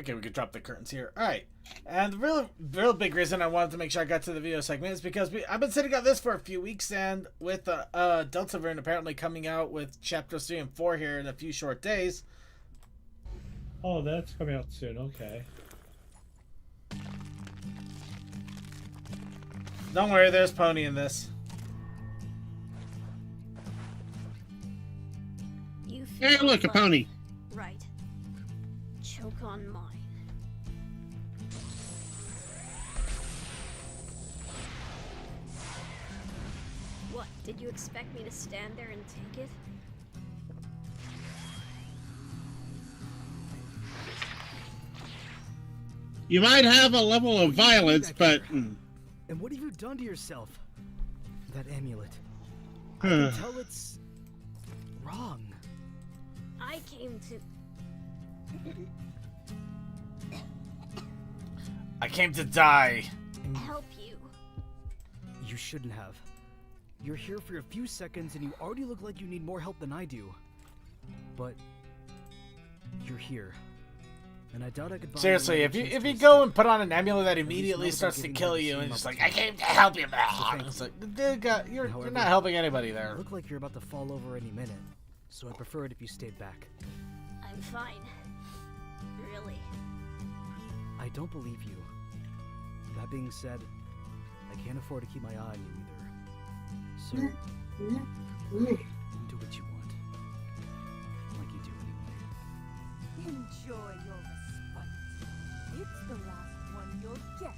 Okay, we could drop the curtains here. All right. And the real big reason I wanted to make sure I got to the video segment is because I've been sitting on this for a few weeks, and with Delta variant apparently coming out with chapters 3 and 4 here in a few short days. Oh, that's coming out soon. Okay. Don't worry, there's Pony in this. You Hey, feel look, a love. pony. Right. Choke on mine. What, did you expect me to stand there and take it? You might have a level of violence, but And what have you done to yourself? That amulet. I can tell it's wrong. I came to... I came to die. help you. You shouldn't have. You're here for a few seconds and you already look like you need more help than I do. But you're here. And I doubt I could buy Seriously, you if a you chance if to you escape. go and put on an amulet that At least immediately not starts to giving kill her the you, same and it's like, I opportunity. came to help you, thank it's you. like, dude, you're However, not helping anybody You there. look like you're about to fall over any minute, so I'd prefer it if you stayed back. I'm fine. Really. I don't believe you. That being said, I can't afford to keep my eye on you either. So, do what you want. Like you do anyway. Enjoy your response. It's the last one you'll get.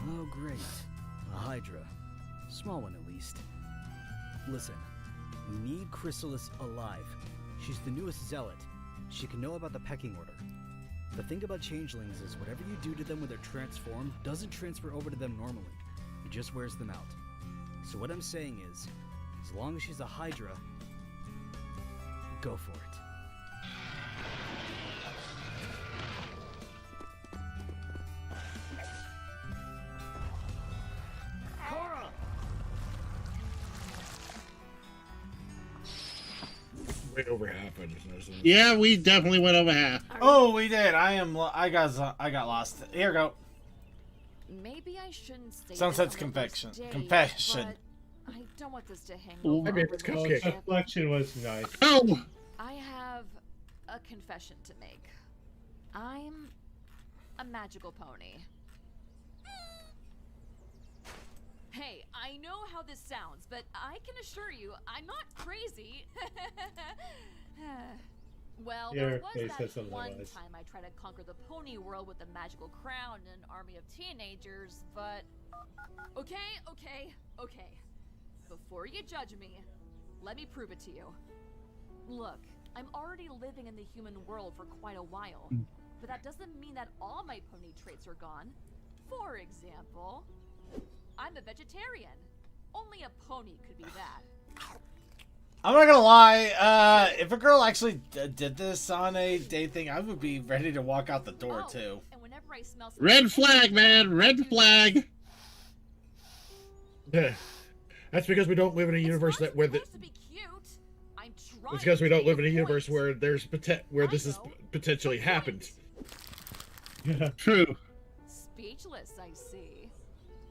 Oh, great. A Hydra. Small one, at least. Listen, we need Chrysalis alive. She's the newest zealot. She can know about the pecking order. The thing about changelings is whatever you do to them when they're transformed doesn't transfer over to them normally. It just wears them out. So what I'm saying is, as long as she's a Hydra, go for it. Way over half. I just noticed. yeah, we definitely went over half. Oh, we did. I got lost. Here we go. Maybe I shouldn't say Sunset's this on the first confession. date, Confession. but I don't want this to hang Ooh. over Maybe our it's Oh, cupcake. relationship. Reflection was nice. Oh, I have a confession to make. I'm a magical pony. Hey, I know how this sounds, but I can assure you, I'm not crazy. Well, Your there was face says that one otherwise. time I tried to conquer the pony world with a magical crown and an army of teenagers, but... Okay. Before you judge me, let me prove it to you. Look, I'm already living in the human world for quite a while, but that doesn't mean that all my pony traits are gone. For example, I'm a vegetarian. Only a pony could be that. I'm not gonna lie. If a girl actually did this on a date thing, I would be ready to walk out the door too. And whenever I smell red flag, man, red flag. Yeah. That's because we don't live in a universe that where the. supposed to be cute. I'm trying It's because we to don't live in a make universe points. where there's where this is I know. potentially But happened. True. Speechless, I see.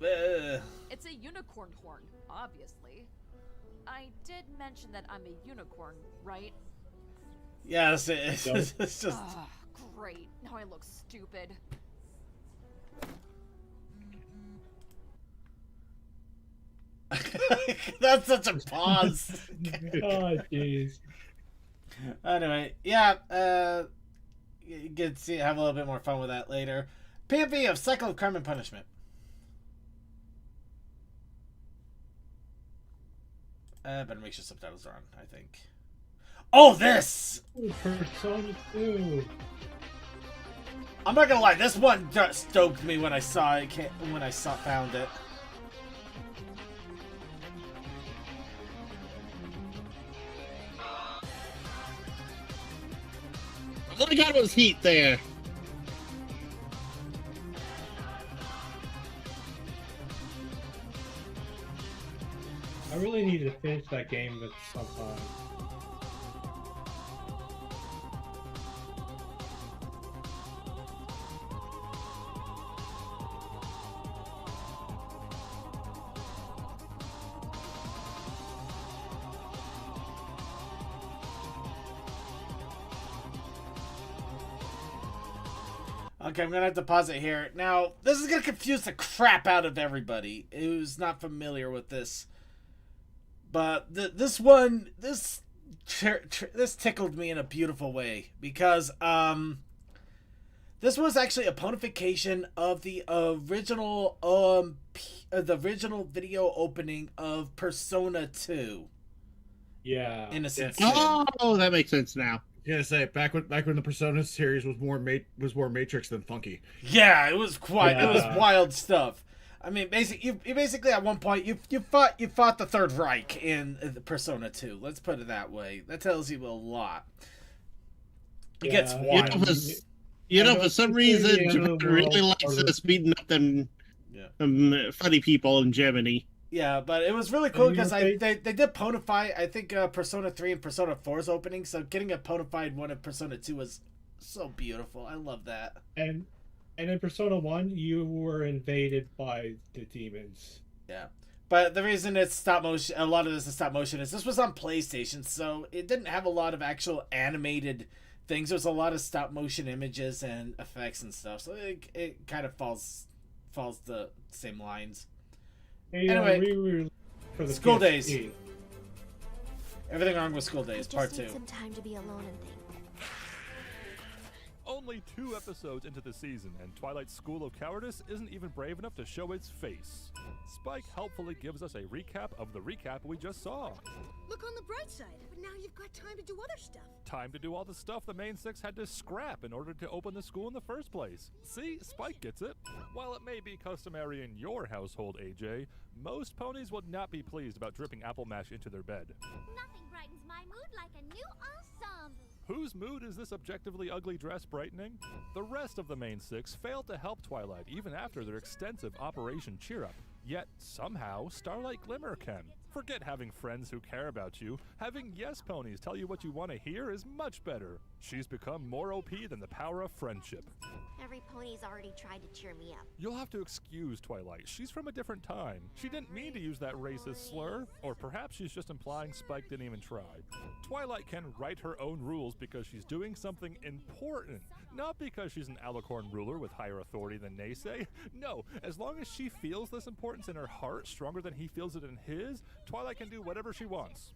Ugh. It's a unicorn horn, obviously. I did mention that I'm a unicorn, right? Yes, it's just. Ah, great. Now I look stupid. That's such a pause. Oh, jeez. Anyway, yeah. You get to see have a little bit more fun with that later. PMV of Cycle of Crime and Punishment. Better make sure subtitles are on, I think. Oh, this! Persona 2. I'm not gonna lie, this one just stoked me when I saw it. Found it. All I got was heat there. I really need to finish that game at some time. Okay, I'm gonna have to pause it here. Now, this is gonna confuse the crap out of everybody who's not familiar with this. But this tickled me in a beautiful way because this was actually a ponification of the original video opening of Persona 2. Yeah. Innocent Yeah. Sin. Oh, that makes sense now. Yeah, say back when the Persona series was more Matrix than funky. Yeah, it was it was Yeah. wild stuff. I mean, you basically at one point you fought the Third Reich in Persona 2. Let's put it that way. That tells you a lot. It gets Yeah. wild. For some reason, Japan really likes us beating up them funny people in Germany. Yeah, but it was really cool because Okay. they did ponify, I think, Persona 3 and Persona 4's opening, so getting a ponified one of Persona 2 was so beautiful. I love that. And in Persona 1, you were invaded by the demons. Yeah. But the reason it's stop motion, a lot of this is stop motion, is this was on PlayStation, so it didn't have a lot of actual animated things. There's a lot of stop motion images and effects and stuff, so it kind of falls the same lines. Anyway, for the School PSP. Days. Everything wrong with School I Days, just part need 2. some time to be alone and think. Only 2 episodes into the season, and Twilight's School of Cowardice isn't even brave enough to show its face. Spike helpfully gives us a recap of the recap we just saw. Look on the bright side. But now you've got time to do other stuff. Time to do all the stuff the main 6 had to scrap in order to open the school in the first place. See, Spike gets it. While it may be customary in your household, AJ, most ponies would not be pleased about dripping apple mash into their bed. Nothing brightens my mood like a new ensemble. Whose mood is this objectively ugly dress brightening? The rest of the main 6 failed to help Twilight even after their extensive Operation Cheer Up. Yet, somehow, Starlight Glimmer can. Forget having friends who care about you. Having yes ponies tell you what you want to hear is much better. She's become more OP than the power of friendship. Every pony's already tried to cheer me up. You'll have to excuse Twilight. She's from a different time. She didn't mean to use that racist slur. Or perhaps she's just implying Spike didn't even try. Twilight can write her own rules because she's doing something important. Not because she's an Alicorn ruler with higher authority than Naysay. No, as long as she feels this importance in her heart stronger than he feels it in his, Twilight can do whatever she wants.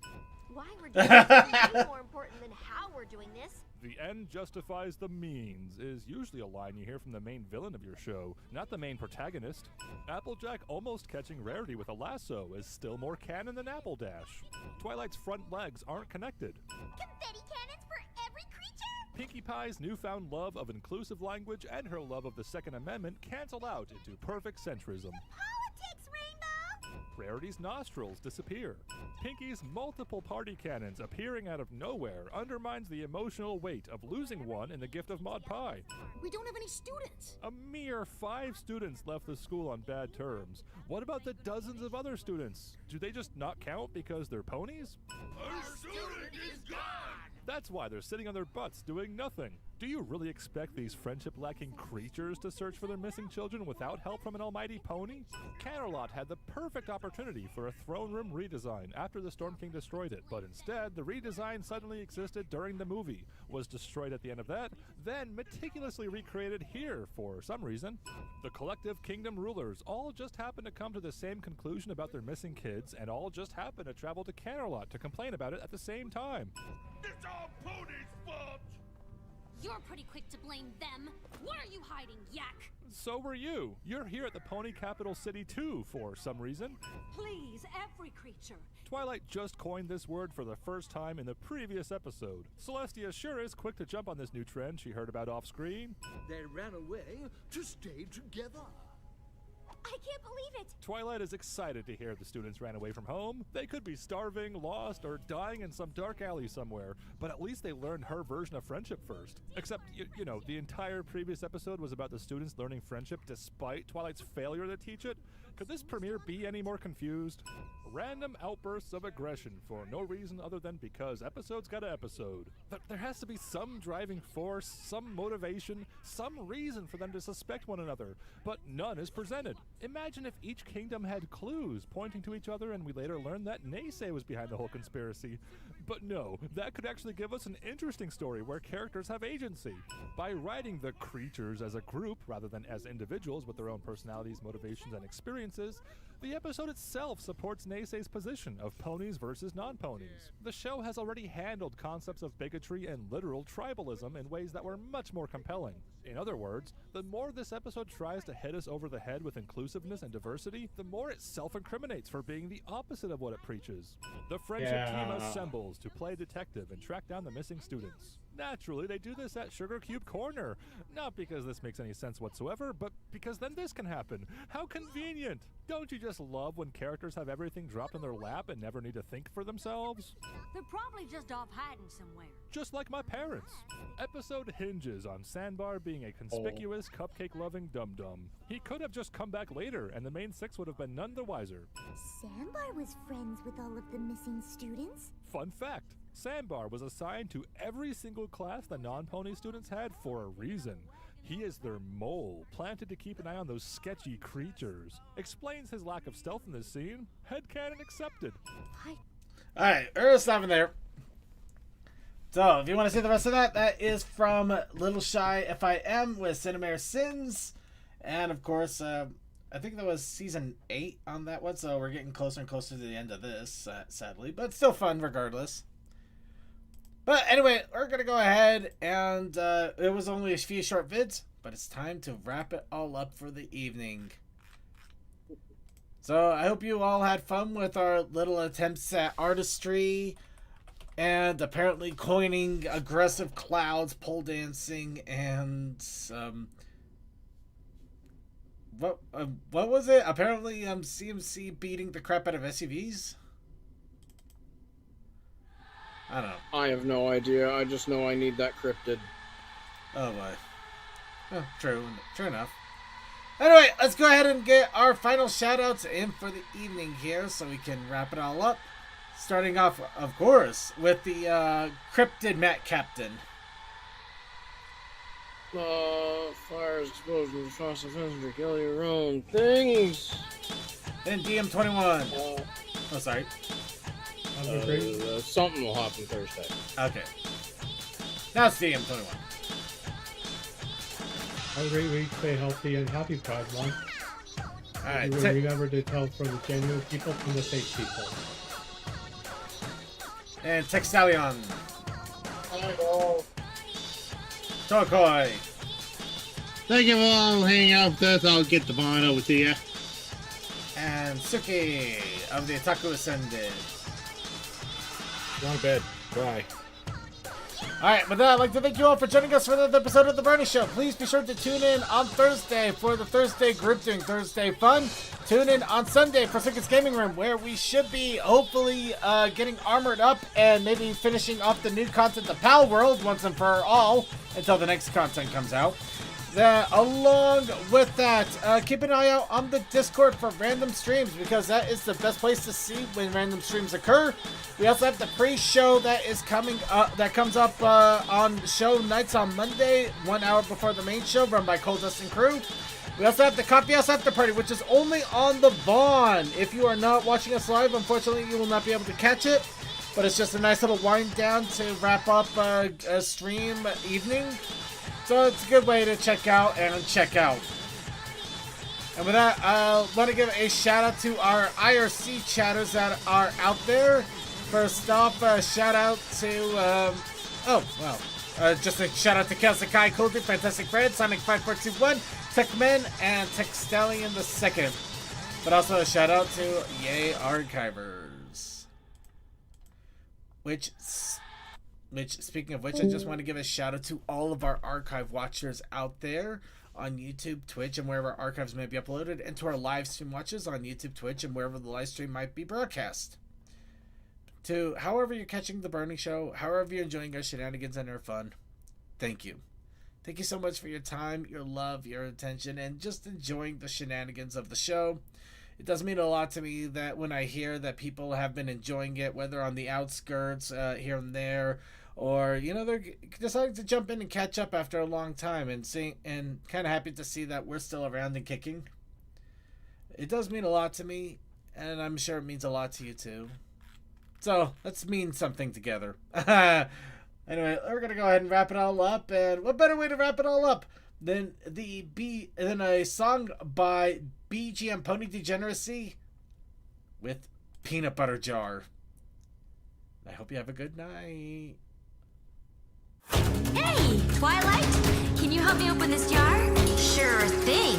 Why we're doing this is way more important than how we're doing this. The end justifies the means is usually a line you hear from the main villain of your show, not the main protagonist. Applejack almost catching Rarity with a lasso is still more canon than Apple Dash. Twilight's front legs aren't connected. Confetti cannons for every creature? Pinkie Pie's newfound love of inclusive language and her love of the Second Amendment cancel out into perfect centrism. Politics, Rainbow! Rarity's nostrils disappear. Pinkie's multiple party cannons appearing out of nowhere undermines the emotional weight of losing one in the gift of Maud Pie. We don't have any students. A mere 5 students left the school on bad terms. What about the dozens of other students? Do they just not count because they're ponies? Our student is gone! That's why they're sitting on their butts doing nothing. Do you really expect these friendship-lacking creatures to search for their missing children without help from an almighty pony? Canterlot had the perfect opportunity for a throne room redesign after the Storm King destroyed it, but instead, the redesign suddenly existed during the movie, was destroyed at the end of that, then meticulously recreated here for some reason. The collective kingdom rulers all just happened to come to the same conclusion about their missing kids, and all just happened to travel to Canterlot to complain about it at the same time. It's all Pony's fault! You're pretty quick to blame them. What are you hiding, Yak? So were you. You're here at the Pony Capital City too, for some reason. Please, every creature. Twilight just coined this word for the first time in the previous episode. Celestia sure is quick to jump on this new trend she heard about off-screen. They ran away to stay together. I can't believe it. Twilight is excited to hear the students ran away from home. They could be starving, lost, or dying in some dark alley somewhere, but at least they learned her version of friendship first. Except, you know, the entire previous episode was about the students learning friendship despite Twilight's failure to teach it. Could this premiere be any more confused? Random outbursts of aggression for no reason other than because episode's got an episode. There has to be some driving force, some motivation, some reason for them to suspect one another, but none is presented. Imagine if each kingdom had clues pointing to each other and we later learned that Naysay was behind the whole conspiracy. But no, that could actually give us an interesting story where characters have agency. By writing the creatures as a group rather than as individuals with their own personalities, motivations, and experiences, the episode itself supports Naysay's position of ponies versus non-ponies. The show has already handled concepts of bigotry and literal tribalism in ways that were much more compelling. In other words, the more this episode tries to hit us over the head with inclusiveness and diversity, the more it self-incriminates for being the opposite of what it preaches. The friendship team assembles to play detective and track down the missing students. Naturally, they do this at Sugar Cube Corner. Not because this makes any sense whatsoever, but because then this can happen. How convenient! Don't you just love when characters have everything dropped in their lap and never need to think for themselves? They're probably just off hiding somewhere. Just like my parents. Episode hinges on Sandbar being a conspicuous, cupcake-loving dum-dum. He could have just come back later, and the main six would have been none the wiser. Sandbar was friends with all of the missing students? Fun fact. Sandbar was assigned to every single class the non-pony students had for a reason. He is their mole, planted to keep an eye on those sketchy creatures. Explains his lack of stealth in this scene. Headcanon accepted. Alright, we're stopping there. So, if you want to see the rest of that, that is from Little Shy FIM with Cinemare Sins. And, of course, I think that was season 8 on that one, so we're getting closer and closer to the end of this, sadly. But still fun, regardless. But anyway, we're going to go ahead and it was only a few short vids, but it's time to wrap it all up for the evening. So I hope you all had fun with our little attempts at artistry and apparently coining aggressive clouds, pole dancing, and what was it? Apparently CMC beating the crap out of SUVs? I don't know. I have no idea. I just know I need that cryptid. Oh boy. Oh, true enough. Anyway, let's go ahead and get our final shoutouts in for the evening here so we can wrap it all up. Starting off, of course, with the cryptid Matt Captain. Fires, explosions, fossil fences, kill your own things. Then DM21. Oh, sorry. Something will happen Thursday. Okay. Now it's DM21. Have a great week. Stay healthy and happy Pride Month. Alright. Remember to tell from the genuine people from the fake people. And Textalion. Hello. Tokoi. Thank you for all hanging out with us. I'll get the bond over to you. And Suki of the Otaku Ascended. Go to bed. Bye. Alright, with that, I'd like to thank you all for joining us for another episode of The Brony Show. Please be sure to tune in on Thursday for the Thursday group doing Thursday Fun. Tune in on Sunday for Suki's Gaming Room, where we should be hopefully getting armored up and maybe finishing off the new content, the PAL World, once and for all, until the next content comes out. Along with that, keep an eye out on the Discord for random streams, because that is the best place to see when random streams occur. We also have the pre-show that is coming up, that comes up on show nights on Monday, 1 hour before the main show, run by Coldust and crew. We also have the Coffee House After Party, which is only on the Vaughn. If you are not watching us live, unfortunately, you will not be able to catch it. But it's just a nice little wind down to wrap up a stream evening. So it's a good way to check out and check out. And with that, I want to give a shout out to our IRC chatters that are out there. First off, shout out to, just a shout out to Kelsakai, Coldie, Fantastic Fred, Sonic5421, Techmen, and Textalion II. But also a shout out to Yay Archivers. Which, speaking of which, I just want to give a shout out to all of our archive watchers out there on YouTube, Twitch, and wherever archives may be uploaded, and to our live stream watchers on YouTube, Twitch, and wherever the live stream might be broadcast. To however you're catching the Brony Show, however you're enjoying our shenanigans and our fun, thank you. Thank you so much for your time, your love, your attention, and just enjoying the shenanigans of the show. it does mean a lot to me that when I hear that people have been enjoying it, whether on the outskirts here and there, or they're deciding to jump in and catch up after a long time, and kind of happy to see that we're still around and kicking. It does mean a lot to me, and I'm sure it means a lot to you too. So let's mean something together. Anyway, we're gonna go ahead and wrap it all up, and what better way to wrap it all up than a song by BGM Pony Degeneracy with Peanut Butter Jar. I hope you have a good night. Hey, Twilight! Can you help me open this jar? Sure thing.